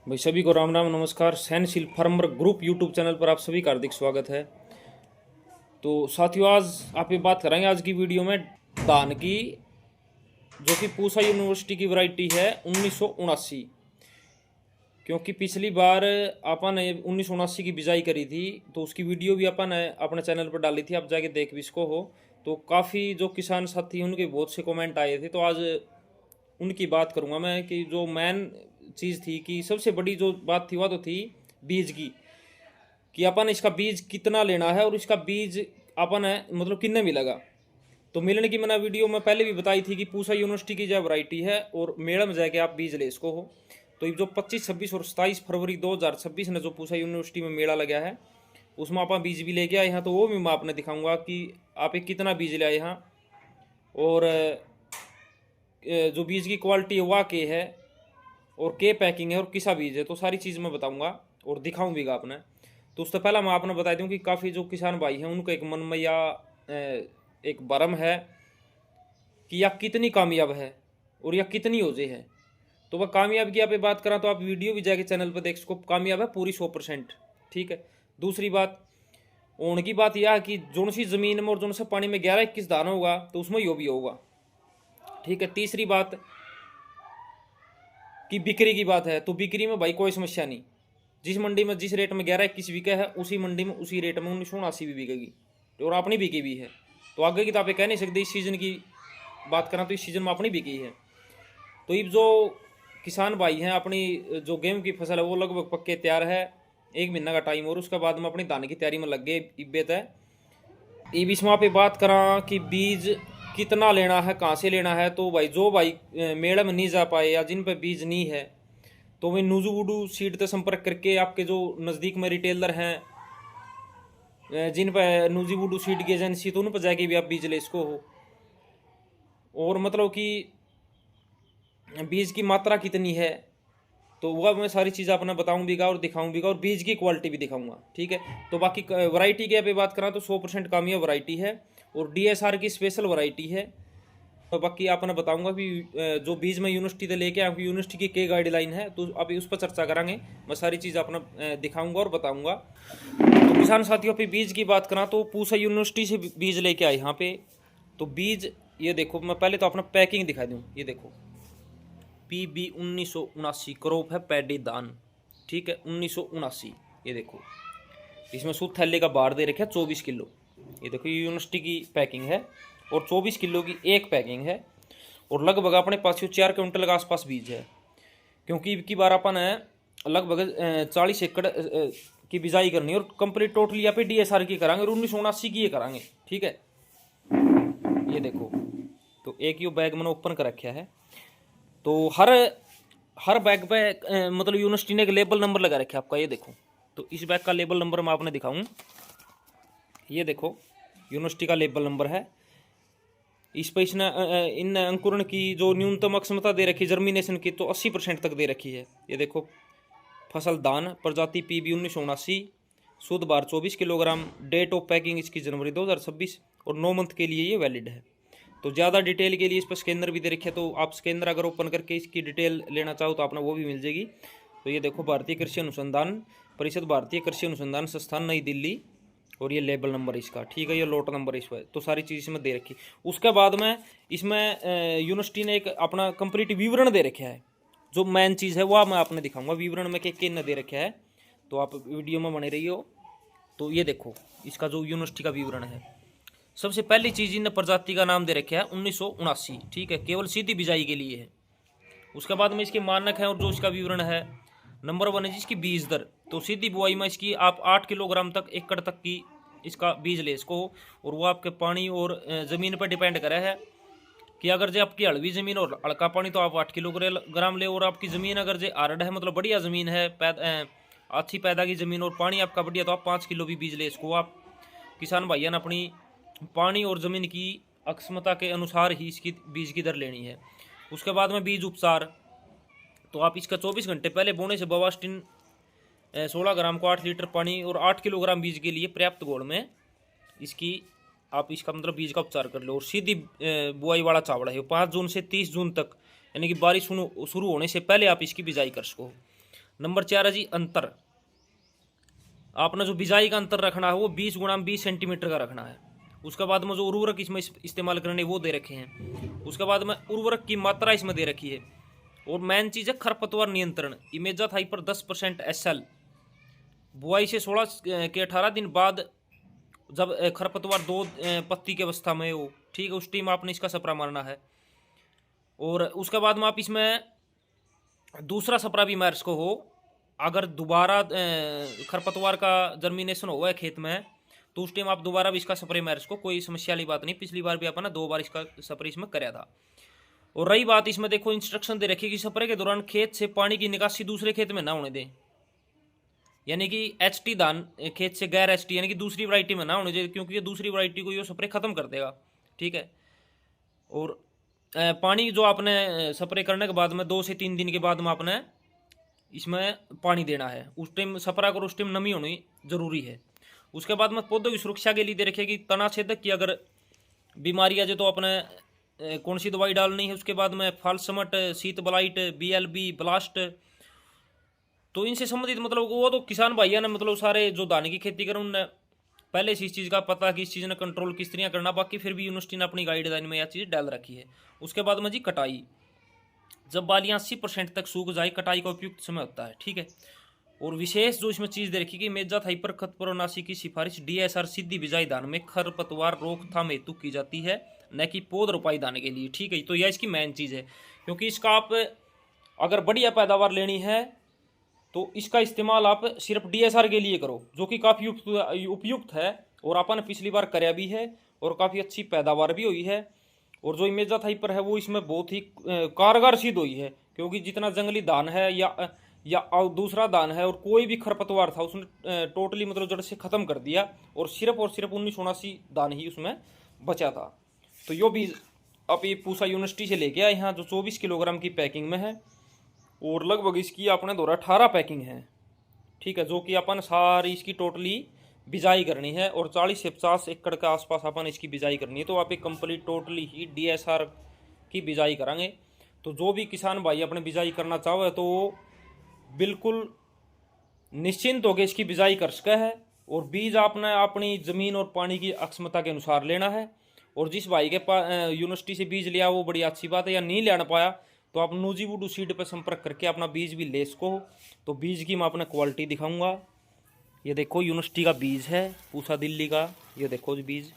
भाई सभी को राम राम नमस्कार। सहनशील फार्मर ग्रुप यूट्यूब चैनल पर आप सभी का हार्दिक स्वागत है। तो साथियों, आज आप ये बात करेंगे आज की वीडियो में धान की, जो कि पूसा यूनिवर्सिटी की वैरायटी है 1979। क्योंकि पिछली बार अपन ने 1979 की बिजाई करी थी, तो उसकी वीडियो भी अपन ने अपने चैनल पर डाली थी, आप जाके देख भी इसको हो। तो काफ़ी जो किसान साथी उनके बहुत से कमेंट आए थे, तो आज उनकी बात करूंगा मैं कि जो मेन चीज़ थी कि सबसे बड़ी जो बात थी वह तो थी बीज की, कि अपन इसका बीज कितना लेना है और इसका बीज अपन है मतलब कितने मिलेगा। तो मिलने की मैंने वीडियो में पहले भी बताई थी कि पूसा यूनिवर्सिटी की जो वैरायटी है और मेड़ में जाके आप बीज ले इसको हो। तो ये जो 25, 26 और 27 फरवरी 2026 ने जो पूसा यूनिवर्सिटी में मेला लगा है, उसमें आप बीज भी लेके आए यहाँ, तो वो भी मैं आपने दिखाऊंगा कि आप एक कितना बीज ले आए यहाँ, और जो बीज की क्वालिटी है वह के है, और के पैकिंग है, और किसा बीज है, तो सारी चीज़ मैं बताऊंगा और दिखाऊं भी आपने। तो उससे पहले मैं आपने बता दूं कि काफ़ी जो किसान भाई हैं उनको एक मन में या एक भरम है कि यह कितनी कामयाब है और यह कितनी ओजे है। तो वह कामयाब की आप बात करा तो आप वीडियो भी जाके चैनल पर देख सको, कामयाब है पूरी 100%। ठीक है। दूसरी बात ओण की बात यह है कि जोन सी ज़मीन में और जोन से पानी में 11-21 धान होगा तो उसमें यो भी होगा। ठीक है। तीसरी बात कि बिक्री की बात है, तो बिक्री में भाई कोई समस्या नहीं। जिस मंडी में जिस रेट में 11-21 बिका है उसी मंडी में उसी रेट में 1979 भी बिकेगी, और अपनी बिकी भी है। तो आगे की तो आप कह नहीं सकते। इस सीज़न की बात करें तो इस सीज़न में अपनी बिकी है। तो ये जो किसान भाई हैं अपनी जो गेहूं की फसल है वो लगभग पक्के तैयार है, 1 महीना का टाइम, और उसके बाद में अपनी धान की तैयारी में लग गए इब्बत है। ये बीच में आप बात करा कि बीज कितना लेना है, कहाँ से लेना है, तो भाई जो भाई मेड़ में नहीं जा पाए या जिन पर बीज नहीं है तो वे नूजू वुडू सीड से संपर्क करके आपके जो नज़दीक में रिटेलर हैं जिन पर नूजी वुडू सीड की एजेंसी, तो उन पर जाके भी आप बीज ले इसको हो। और मतलब कि बीज की मात्रा कितनी है तो वह मैं सारी चीज़ आपने बताऊँ भी और दिखाऊँ भी, और बीज की क्वालिटी भी दिखाऊंगा। ठीक है। तो बाकी वैरायटी के पे बात करा तो 100% कामयाब वैरायटी है और डीएसआर की स्पेशल वैरायटी है। तो बाकी आपने बताऊंगा कि जो बीज में यूनिवर्सिटी से लेके आपकी यूनिवर्सिटी की क्या गाइडलाइन है, तो अभी उस पर चर्चा करेंगे। मैं सारी चीज़ अपना दिखाऊंगा और बताऊंगा। तो किसान साथियों पे बीज की बात करा तो पूसा यूनिवर्सिटी से बीज लेके आए यहाँ पे। तो बीज ये देखो, मैं पहले तो अपना पैकिंग दिखा दूँ। ये देखो PB 1979 क्रॉप है पैडी दान। ठीक है। 1979 ये देखो, इसमें सूद थैले का बार दे रखे 24 किलो। ये देखो ये यूनिवर्सिटी की पैकिंग है और 24 किलो की एक पैकिंग है, और लगभग अपने पास 4 क्विंटल के आसपास बीज है। क्योंकि इनकी बार अपन है लगभग 40 एकड़ की बिजाई करनी है, और कंप्लीट टोटली यहाँ पे DSR की कराएंगे और 1979 की ये कराएंगे। ठीक है। ये देखो, तो एक ये बैग मैंने ओपन कर रखा है। तो हर बैग पे मतलब यूनिवर्सिटी ने एक लेबल नंबर लगा रखा है आपका। ये देखो, तो इस बैग का लेबल नंबर मैं आपने दिखाऊं। ये देखो यूनिवर्सिटी का लेबल नंबर है। इस पर इसने इन अंकुरण की जो न्यूनतम अक्षमता दे रखी जर्मिनेशन की, तो 80% तक दे रखी है। ये देखो फसल दान प्रजाति PB 1979, शुद्ध बार 24 किलोग्राम, डेट ऑफ पैकिंग इसकी जनवरी 2026, और 9 मंथ के लिए ये वैलिड है। तो ज़्यादा डिटेल के लिए इस पर स्कैनर भी दे रखे है, तो आप स्कैनर अगर ओपन करके इसकी डिटेल लेना चाहो तो आपने वो भी मिल जाएगी। तो ये देखो भारतीय कृषि अनुसंधान परिषद, भारतीय कृषि अनुसंधान संस्थान नई दिल्ली, और ये लेबल नंबर इसका। ठीक है। ये लोट नंबर इस पर, तो सारी चीज़ इसमें दे रखी। उसके बाद में इसमें यूनिवर्सिटी ने एक अपना कंप्लीट विवरण दे रखा है। जो मेन चीज़ है वह मैं आपने दिखाऊंगा विवरण में के न दे रखा है, तो आप वीडियो में बने रहिए हो। तो ये देखो इसका जो यूनिवर्सिटी का विवरण है, सबसे पहली चीज़ इन प्रजाति का नाम दे रखा है 1979। ठीक है। केवल सीधी बिजाई के लिए है। उसके बाद में इसके मानक हैं और जो इसका विवरण है, नंबर 1 है जिसकी बीज दर। तो सीधी बुआई में इसकी आप 8 किलोग्राम तक एकड़ तक की इसका बीज ले इसको, और वो आपके पानी और ज़मीन पर डिपेंड करे है कि अगर जो आपकी हड़वी ज़मीन और हल्का पानी तो आप 8 किलोग्राम ले, और आपकी ज़मीन अगर जो आरड है मतलब बढ़िया ज़मीन है, अच्छी पैदा की ज़मीन और पानी आपका बढ़िया, तो आप 5 किलो भी बीज ले इसको। आप किसान भाइयों ने अपनी पानी और ज़मीन की अक्षमता के अनुसार ही इसकी बीज की दर लेनी है। उसके बाद में बीज उपचार, तो आप इसका 24 घंटे पहले बोने से बवास्टिन 16 ग्राम को 8 लीटर पानी और 8 किलोग्राम बीज के लिए पर्याप्त घोल में इसकी आप इसका मतलब बीज का उपचार कर लो। और सीधी बुआई वाला चावल है 5 जून से 30 जून तक, यानी कि बारिश शुरू होने से पहले आप इसकी बिजाई कर सको। नंबर 4 है जी अंतर। आपने जो बिजाई का अंतर रखना है वो 20 गुणा 20 सेंटीमीटर का रखना है। उसके बाद में जो उर्वरक इसमें इस्तेमाल करने वो दे रखे हैं। उसके बाद में उर्वरक की मात्रा इसमें दे रखी है। और मेन चीज़ है खरपतवार नियंत्रण। इमेजा हाइपर 10% SL। बुआई से 16 के 18 दिन बाद जब खरपतवार 2 पत्ती की अवस्था में हो, ठीक है, उस टाइम आपने इसका स्प्रे मारना है। और उसके बाद में आप इसमें दूसरा स्प्रे भी मार सको हो। अगर दोबारा खरपतवार का जर्मिनेशन हुआ है खेत में, तो उस टाइम आप दोबारा भी इसका स्प्रे मार सको, कोई समस्या वाली बात नहीं। पिछली बार भी अपन ने 2 बार इसका स्प्रे इसमें कराया था। और रही बात इसमें देखो इंस्ट्रक्शन दे रखी कि स्प्रे के दौरान खेत से पानी की निकासी दूसरे खेत में ना होने दें। यानी कि HT धान खेत से गैर HT यानी कि दूसरी वैरायटी में ना होने दें, क्योंकि ये दूसरी वैरायटी को ये स्प्रे खत्म कर देगा, ठीक है। और पानी जो आपने स्प्रे करने के बाद में 2 से 3 दिन के बाद में आपने इसमें पानी देना है। उस टाइम स्प्रे करो, उस टाइम नमी होनी जरूरी है। उसके बाद में पौधों की सुरक्षा के लिए दे रखे कि तना छेदक की अगर बीमारी आ जाए तो अपने कौन सी दवाई डालनी है। उसके बाद में फल समट, शीत ब्लाइट, BLB ब्लास्ट, तो इनसे संबंधित मतलब वो तो किसान भाइयों ने मतलब सारे जो धान की खेती करें उनने पहले से इस चीज़ का पता कि इस चीज़ ने कंट्रोल किस तरह करना। बाकी फिर भी यूनिवर्सिटी ने अपनी गाइडलाइन में यह चीज़ डाल रखी है। उसके बाद में जी कटाई, जब बालियाँ 80% तक सूख जाए कटाई का उपयुक्त समय होता है, ठीक है। और विशेष जो इसमें चीज़ दे रखी कि मेजा हाइपर खरपतवारनाशी की सिफारिश DSR सीधी बिजाई धान में खरपतवार रोकथाम हेतु की जाती है, न कि पौध रोपाई धान के लिए, ठीक है। तो यह इसकी मेन चीज़ है, क्योंकि इसका आप अगर बढ़िया पैदावार लेनी है तो इसका इस्तेमाल आप सिर्फ DSR के लिए करो, जो कि काफ़ी उपयुक्त है। और अपन पिछली बार कराया भी है और काफ़ी अच्छी पैदावार भी हुई है। और जो इमेजा हाइपर है वो इसमें बहुत ही कारगर सिद्ध हुई है, क्योंकि जितना जंगली धान है या दूसरा धान है और कोई भी खरपतवार था उसने टोटली मतलब जड़ से ख़त्म कर दिया। और सिर्फ 1979 धान ही उसमें बचा था। तो यो भी आप ये पूसा यूनिवर्सिटी से लेके आए यहाँ, जो 24 किलोग्राम की पैकिंग में है। और लगभग इसकी अपने द्वारा 18 पैकिंग है, ठीक है, जो कि अपन सारी इसकी टोटली बिजाई करनी है। और 40 से 50 एकड़ के आसपास अपन इसकी बिजाई करनी है। तो आप एक कंप्लीट टोटली ही DSR की बिजाई करेंगे। तो जो भी किसान भाई अपने बिजाई करना चाहो तो वो बिल्कुल निश्चिंत होकर इसकी बिजाई कर सके है। और बीज आपने अपनी ज़मीन और पानी की अक्षमता के अनुसार लेना है। और जिस भाई के पास यूनिवर्सिटी से बीज लिया वो बड़ी अच्छी बात है, या नहीं लेना पाया तो आप नूजीवुड सीड पर संपर्क करके अपना बीज भी ले सको। तो बीज की मैं अपने क्वालिटी दिखाऊंगा। ये देखो यूनिवर्सिटी का बीज है, पूसा दिल्ली का। ये देखो जी बीज,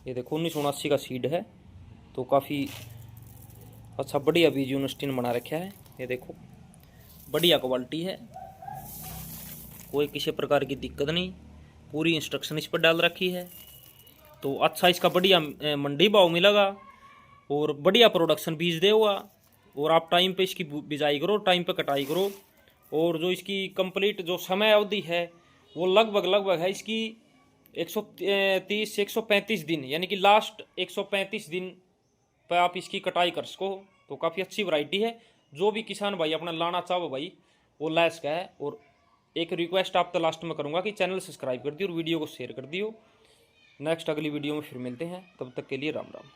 ये देखो 1979 का सीड है। तो काफ़ी अच्छा बढ़िया बीज यूनिवर्सिटी ने बना रखा है। ये देखो बढ़िया क्वालिटी है, कोई किसी प्रकार की दिक्कत नहीं, पूरी इंस्ट्रक्शन इस पर डाल रखी है। तो अच्छा इसका बढ़िया मंडी भाव मिलेगा और बढ़िया प्रोडक्शन बीज देगा। और आप टाइम पे इसकी बिजाई करो, टाइम पे कटाई करो। और जो इसकी कंप्लीट जो समय अवधि है वो लगभग है इसकी 130 से 135 दिन, यानी कि लास्ट 135 दिन पर आप इसकी कटाई कर सको। तो काफ़ी अच्छी वैरायटी है। जो भी किसान भाई अपना लाना चाहो भाई वो ला सका है। और एक रिक्वेस्ट आप तो लास्ट में करूँगा कि चैनल सब्सक्राइब कर दियो और वीडियो को शेयर कर दियो। नेक्स्ट अगली वीडियो में फिर मिलते हैं, तब तक के लिए राम राम।